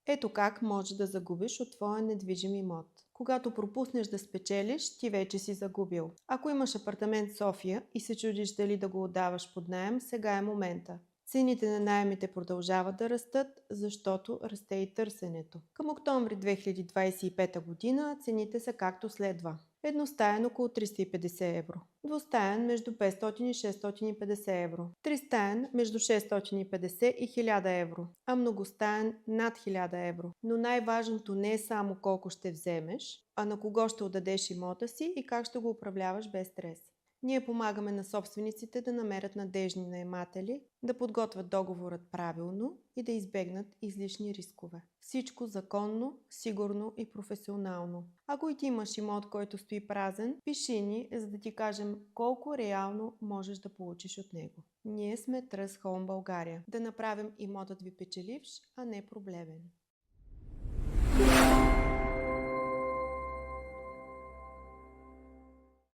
Ето как можеш да загубиш от твоя недвижим имот. Когато пропуснеш да спечелиш, ти вече си загубил. Ако имаш апартамент в София и се чудиш дали да го отдаваш под наем, сега е момента. Цените на наемите продължават да растат, защото расте и търсенето. Към октомври 2025 година цените са както следва. Едностаен около 350 евро. Двустаен между 500 и 650 евро. Тристаен между 650 и 1000 евро. А многостаен над 1000 евро. Но най-важното не е само колко ще вземеш, а на кого ще отдадеш имота си и как ще го управляваш без стрес. Ние помагаме на собствениците да намерят надежни наематели, да подготвят договорът правилно и да избегнат излишни рискове. Всичко законно, сигурно и професионално. Ако и ти имаш имот, който стои празен, пиши ни, за да ти кажем колко реално можеш да получиш от него. Ние сме Trust Home България. Да направим имотът ви печеливш, а не проблемен.